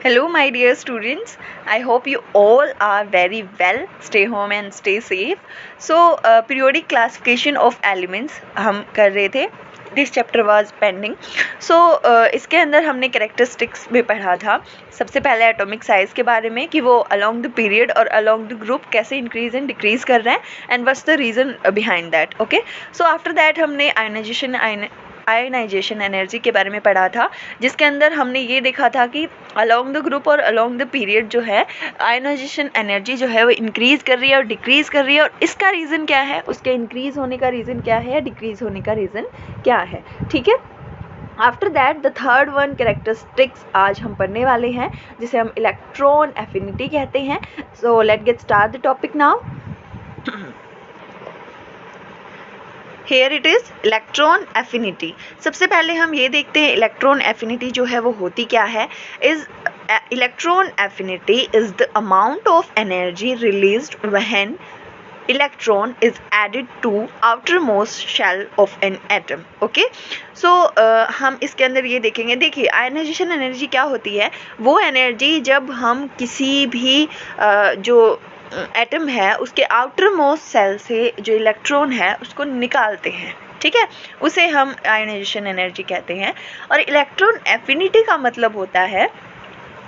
Hello, my dear students. I hope you all are very well. Stay home and stay safe. So, periodic classification of elements हम कर रहे थे. This chapter was pending. So, इसके अंदर हमने characteristics में पढ़ा था. सबसे पहले atomic size के बारे में कि वो along the period और along the group कैसे increase and decrease कर रहे हैं and what's the reason behind that. Okay. So, after that हमने आयनाइजेशन एनर्जी के बारे में पढ़ा था, जिसके अंदर हमने ये देखा था कि अलोंग द ग्रुप और अलोंग द पीरियड जो है आयनाइजेशन एनर्जी जो है वो इंक्रीज़ कर रही है और डिक्रीज़ कर रही है, और इसका रीज़न क्या है, उसके इंक्रीज़ होने का रीज़न क्या है, डिक्रीज़ होने का रीज़न क्या है. ठीक है. After that the third one characteristics आज हम पढ़ने वाले हैं, जिसे हम इलेक्ट्रॉन एफिनिटी कहते हैं. So let get start the topic now. Here it is electron affinity. सबसे पहले हम ये देखते हैं इलेक्ट्रॉन एफिनिटी जो है वो होती क्या है. Electron affinity is the amount of energy released when electron is added to outer most shell of an atom. Okay. So हम इसके अंदर ये देखेंगे. देखिए, आयनाइजेशन एनर्जी क्या होती है. वो एनर्जी जब हम किसी भी जो एटम है उसके आउटर मोस्ट सेल से जो इलेक्ट्रॉन है उसको निकालते हैं, ठीक है, उसे हम आयनाइजेशन एनर्जी कहते हैं. और इलेक्ट्रॉन एफिनिटी का मतलब होता है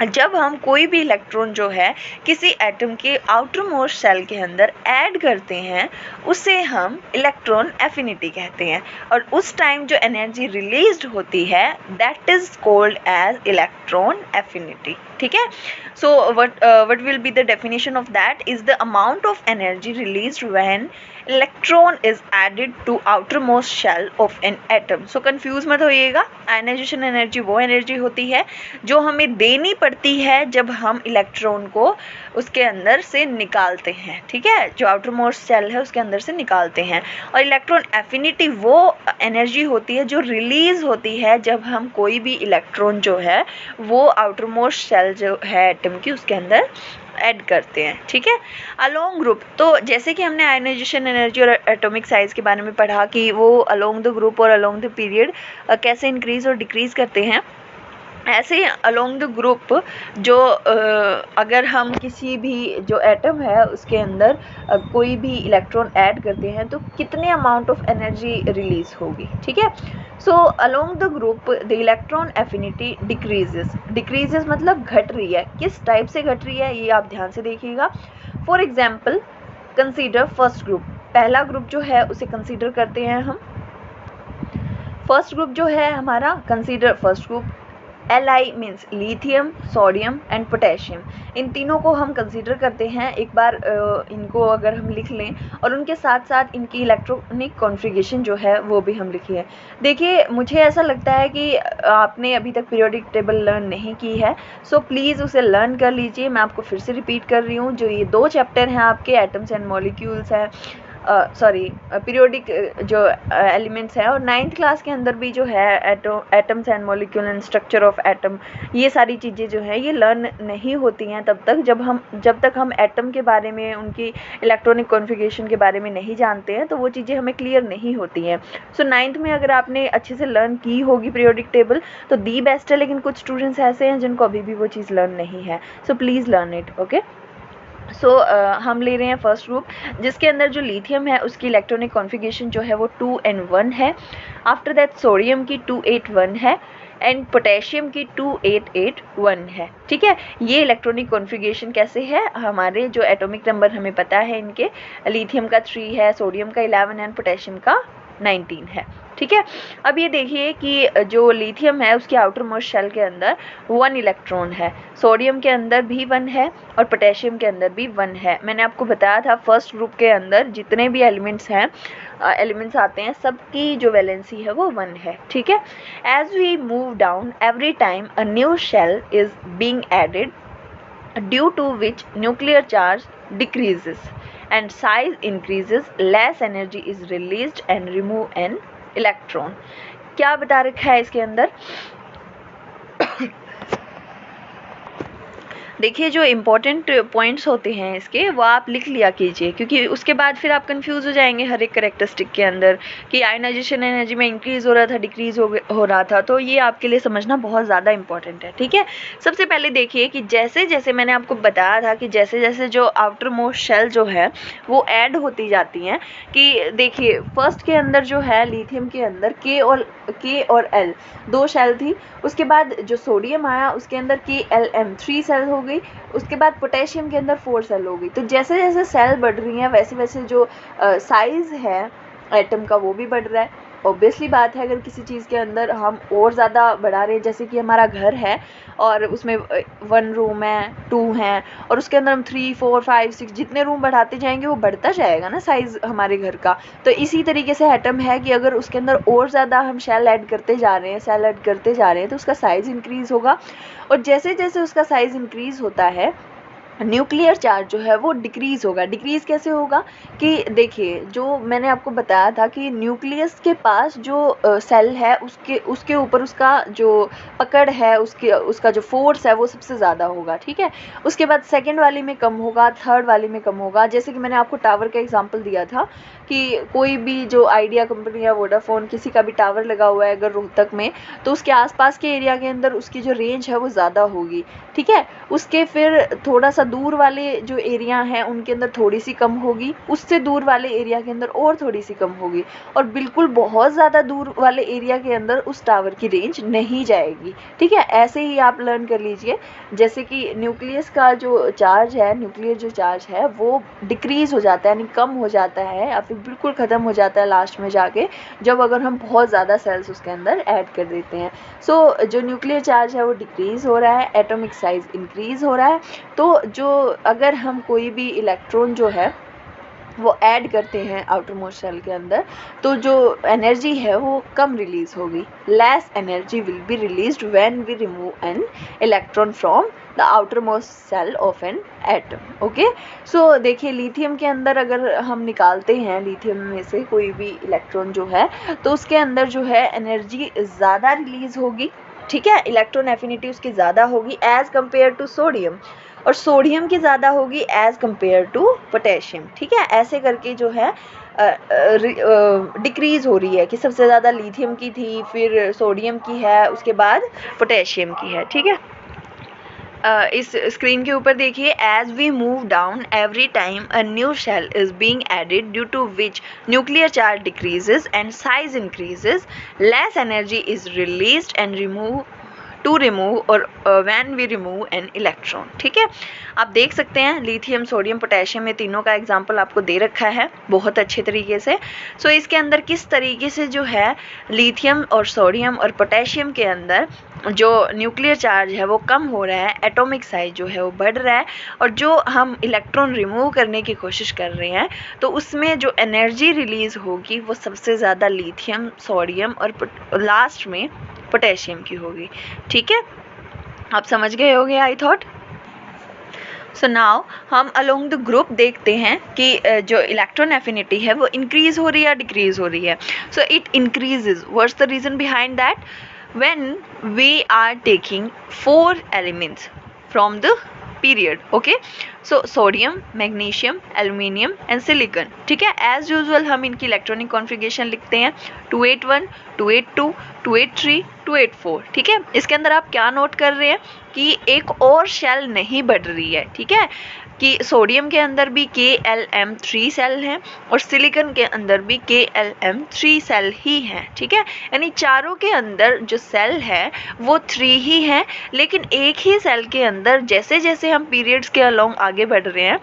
जब हम कोई भी इलेक्ट्रॉन जो है किसी एटम के आउटर मोस्ट सेल के अंदर ऐड करते हैं उसे हम इलेक्ट्रॉन एफिनिटी कहते हैं, और उस टाइम जो एनर्जी रिलीज्ड होती है that is called as electron affinity. ठीक है. सो what will be the definition of that is the amount of energy released when electron is added to outermost shell of an atom. So confuse मत होइएगा. Ionization energy वो energy होती है जो हमें देनी पड़ती है जब हम इलेक्ट्रॉन को उसके अंदर से निकालते हैं, ठीक है, जो आउटर मोस्ट सेल है उसके अंदर से निकालते हैं. और इलेक्ट्रॉन एफिनिटी वो एनर्जी होती है जो रिलीज़ होती है जब हम कोई भी इलेक्ट्रॉन जो है वो आउटर मोस्ट सेल जो है एटम की उसके अंदर ऐड करते हैं. ठीक है. अलोंग ग्रुप, तो जैसे कि हमने आयनाइजेशन एनर्जी और एटॉमिक साइज के बारे में पढ़ा कि वो अलोंग द ग्रुप और अलोंग द पीरियड कैसे इंक्रीज़ और डिक्रीज़ करते हैं, ऐसे ही अलोंग द ग्रुप जो अगर हम किसी भी जो एटम है उसके अंदर कोई भी इलेक्ट्रॉन ऐड करते हैं तो कितने अमाउंट ऑफ एनर्जी रिलीज़ होगी. ठीक है. So along the group the electron affinity decreases मतलब घट रही है. किस टाइप से घट रही है ये आप ध्यान से देखिएगा. For example consider first group. पहला ग्रुप जो है उसे कंसीडर करते हैं हम. फर्स्ट ग्रुप जो है हमारा, consider first group. Li means lithium, sodium and potassium. इन तीनों को हम कंसीडर करते हैं. एक बार इनको अगर हम लिख लें और उनके साथ साथ इनकी इलेक्ट्रॉनिक कॉन्फ़िगरेशन जो है वो भी हम लिखिए. देखिए, मुझे ऐसा लगता है कि आपने अभी तक पीरियोडिक टेबल लर्न नहीं की है, सो प्लीज़ उसे लर्न कर लीजिए. मैं आपको फिर से रिपीट कर रही हूँ. जो ये 2 चैप्टर हैं आपके, एटम्स एंड मॉलिक्यूल्स हैं, पीरियोडिक जो एलिमेंट्स हैं, और 9th क्लास के अंदर भी जो है atoms and molecule and structure of atom, ये सारी चीज़ें जो हैं ये लर्न नहीं होती हैं तब तक जब तक हम एटम के बारे में, उनकी इलेक्ट्रॉनिक कॉन्फ़िगरेशन के बारे में नहीं जानते हैं, तो वो चीज़ें हमें क्लियर नहीं होती हैं. सो 9th में अगर आपने अच्छे से लर्न की होगी पीरियोडिक टेबल तो दी बेस्ट है, लेकिन कुछ स्टूडेंट्स ऐसे हैं जिनको अभी भी वो चीज़ लर्न नहीं है. So please learn it. Okay. So हम ले रहे हैं फर्स्ट ग्रुप, जिसके अंदर जो लिथियम है उसकी इलेक्ट्रॉनिक कॉन्फ़िगरेशन जो है वो 2n1 है. आफ्टर दैट सोडियम की 281 है एंड पोटेशियम की 2881 है. ठीक है. ये इलेक्ट्रॉनिक कॉन्फ़िगरेशन कैसे है, हमारे जो एटॉमिक नंबर हमें पता है इनके, लिथियम का 3 है, सोडियम का 11 एंड पोटेशियम का 19 है. ठीक है. अब ये देखिए कि जो लिथियम है उसके आउटर मोस्ट शेल के अंदर 1 इलेक्ट्रॉन है, सोडियम के अंदर भी 1 है और पोटेशियम के अंदर भी 1 है. मैंने आपको बताया था फर्स्ट ग्रुप के अंदर जितने भी एलिमेंट्स हैं, एलिमेंट्स आते हैं, सबकी जो वैलेंसी है वो 1 है. ठीक है. As we move down every time a new shell is being added due to which nuclear charge decreases and size increases, less energy is released and remove an electron. क्या बता रखा है इसके अंदर. देखिए जो इम्पोर्टेंट पॉइंट्स होते हैं इसके वो आप लिख लिया कीजिए, क्योंकि उसके बाद फिर आप कंफ्यूज हो जाएंगे हर एक कैरेक्टरिस्टिक के अंदर कि आयनाइजेशन एनर्जी में इंक्रीज हो रहा था, डिक्रीज हो रहा था। तो ये आपके लिए समझना बहुत ज़्यादा इंपॉर्टेंट है, ठीक है। सबसे पहले देखिए कि जैसे जैसे मैंने आपको बताया था कि जैसे जैसे जो आउटर मोस्ट शेल जो है वो ऐड होती जाती हैं, कि देखिए फर्स्ट के अंदर जो है लिथियम के अंदर के और एल 2 शेल थी। उसके बाद जो सोडियम आया उसके अंदर KLM 3 सेल हो गई। उसके बाद पोटेशियम के अंदर 4 सेल हो गई। तो जैसे जैसे सेल बढ़ रही हैं वैसे वैसे जो साइज़ है एटम का वो भी बढ़ रहा है। ऑब्वियसली बात है, अगर किसी चीज़ के अंदर हम और ज़्यादा बढ़ा रहे हैं, जैसे कि हमारा घर है और उसमें 1 रूम है, 2 हैं, और उसके अंदर हम 3, 4, 5, 6 जितने रूम बढ़ाते जाएंगे वो बढ़ता जाएगा ना साइज़ हमारे घर का। तो इसी तरीके से एटम है कि अगर उसके अंदर और ज़्यादा हम सेल ऐड करते जा रहे हैं, सेल ऐड करते जा रहे हैं, तो उसका साइज़ इंक्रीज़ होगा। और जैसे जैसे उसका साइज़ इंक्रीज़ होता है न्यूक्लियर चार्ज जो है वो डिक्रीज़ होगा। डिक्रीज़ कैसे होगा कि देखिए जो मैंने आपको बताया था कि न्यूक्लियस के पास जो सेल है उसके ऊपर उसका जो पकड़ है, उसका जो फोर्स है वो सबसे ज़्यादा होगा, ठीक है। उसके बाद सेकंड वाली में कम होगा, थर्ड वाली में कम होगा। जैसे कि मैंने आपको टावर का एग्जांपल दिया था कि कोई भी जो आइडिया कंपनी या वोडाफोन किसी का भी टावर लगा हुआ है अगर रोहतक में, तो उसके आसपास के एरिया के अंदर उसकी जो रेंज है वो ज़्यादा होगी, ठीक है। उसके फिर थोड़ा सा दूर वाले जो एरिया हैं उनके अंदर थोड़ी सी कम होगी, उससे दूर वाले एरिया के अंदर और थोड़ी सी कम होगी, और बिल्कुल बहुत ज़्यादा दूर वाले एरिया के अंदर उस टावर की रेंज नहीं जाएगी, ठीक है। ऐसे ही आप लर्न कर लीजिए। जैसे कि न्यूक्लियस का जो चार्ज है, न्यूक्लियर जो चार्ज है वो डिक्रीज़ हो जाता है, यानी कम हो जाता है या फिर बिल्कुल ख़त्म हो जाता है लास्ट में जाके, जब अगर हम बहुत ज़्यादा सेल्स उसके अंदर ऐड कर देते हैं। सो जो न्यूक्लियर चार्ज है वो डिक्रीज़ हो रहा है, एटॉमिक साइज़ इंक्रीज़ हो रहा है। तो जो अगर हम कोई भी इलेक्ट्रॉन जो है वो ऐड करते हैं आउटर मोस्ट शेल के अंदर, तो जो एनर्जी है वो कम रिलीज़ होगी। Less energy will be released when we remove an electron from the outer most shell of an atom. Okay, so देखिए लिथियम के अंदर अगर हम निकालते हैं लिथियम में से कोई भी इलेक्ट्रॉन जो है, तो उसके अंदर जो है एनर्जी ज़्यादा रिलीज़ होगी, ठीक है। इलेक्ट्रॉन एफिनिटी उसकी ज़्यादा होगी एज़ कम्पेयर टू सोडियम, और सोडियम की ज़्यादा होगी एज़ कम्पेयर टू पोटेशियम, ठीक है। ऐसे करके जो है डिक्रीज़ हो रही है कि सबसे ज़्यादा लिथियम की थी, फिर सोडियम की है, उसके बाद पोटेशियम की है, ठीक है। इस स्क्रीन के ऊपर देखिए, as we move down every time a new shell is being added due to which nuclear charge decreases and size increases, less energy is released and remove और when we remove an electron, ठीक है। आप देख सकते हैं lithium, sodium, potassium में तीनों का एग्जांपल आपको दे रखा है बहुत अच्छे तरीके से। सो इसके अंदर किस तरीके से जो है लिथियम और सोडियम और पोटेशियम के अंदर जो न्यूक्लियर चार्ज है वो कम हो रहा है, एटॉमिक साइज जो है वो बढ़ रहा है, और जो हम इलेक्ट्रॉन रिमूव करने की कोशिश कर रहे हैं तो उसमें जो एनर्जी रिलीज़ होगी वो सबसे ज़्यादा लिथियम, सोडियम और लास्ट में पोटेशियम की होगी, ठीक है। आप समझ गए होंगे आई थॉट। सो नाउ हम अलोंग द ग्रुप देखते हैं कि जो इलेक्ट्रॉन एफिनिटी है वो इंक्रीज़ हो रही है या डिक्रीज़ हो रही है। So it increases. What's the reason behind that? when we are taking 4 elements from the period, okay, so sodium, magnesium, aluminium and silicon, ठीक है। as usual हम इनकी इलेक्ट्रॉनिक कॉन्फ़िगरेशन लिखते हैं 281, 282, 283, 284, ठीक है। इसके अंदर आप क्या नोट कर रहे हैं कि एक और शेल नहीं बढ़ रही है, ठीक है, कि सोडियम के अंदर भी KLM 3 सेल हैं और सिलिकॉन के अंदर भी KLM 3 सेल ही हैं, ठीक है। यानी चारों के अंदर जो सेल है वो 3 ही हैं, लेकिन एक ही सेल के अंदर जैसे जैसे हम पीरियड्स के अलोंग आगे बढ़ रहे हैं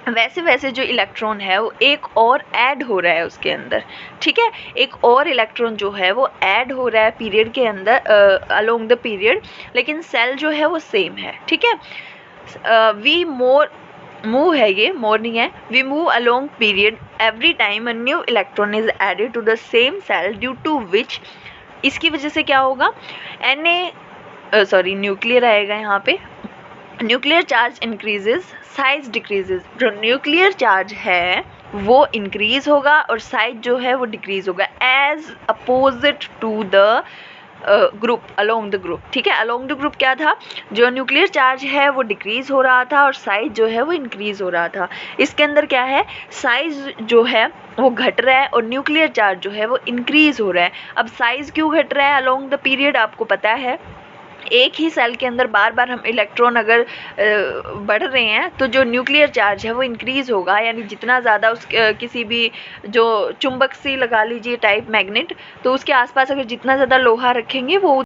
वैसे वैसे जो इलेक्ट्रॉन है वो एक और ऐड हो रहा है उसके अंदर, ठीक है। एक और इलेक्ट्रॉन जो है वो ऐड हो रहा है पीरियड के अंदर अलोंग द पीरियड, लेकिन सेल जो है वो सेम है, ठीक है। वी मूव है, ये मोर नहीं है, we move along period every time a new electron is added to the same shell due to which, इसकी वजह से क्या होगा, न्यूक्लियर आएगा यहाँ पे, nuclear charge increases, size decreases. जो न्यूक्लियर चार्ज है वो इंक्रीज होगा और साइज जो है वो डिक्रीज होगा as opposite to the group, along the group, ठीक है। अलोंग द ग्रुप क्या था, जो न्यूक्लियर चार्ज है वो डिक्रीज हो रहा था और साइज जो है वो इंक्रीज हो रहा था। इसके अंदर क्या है, साइज जो है वो घट रहा है और न्यूक्लियर चार्ज जो है वो इंक्रीज हो रहा है। अब साइज क्यों घट रहा है अलोंग द पीरियड, आपको पता है एक ही सेल के अंदर बार बार हम इलेक्ट्रॉन अगर बढ़ रहे हैं तो जो न्यूक्लियर चार्ज है वो इंक्रीज होगा, यानी जितना ज़्यादा उस किसी भी जो चुंबक सी लगा लीजिए टाइप मैग्नेट, तो उसके आसपास अगर जितना ज़्यादा लोहा रखेंगे वो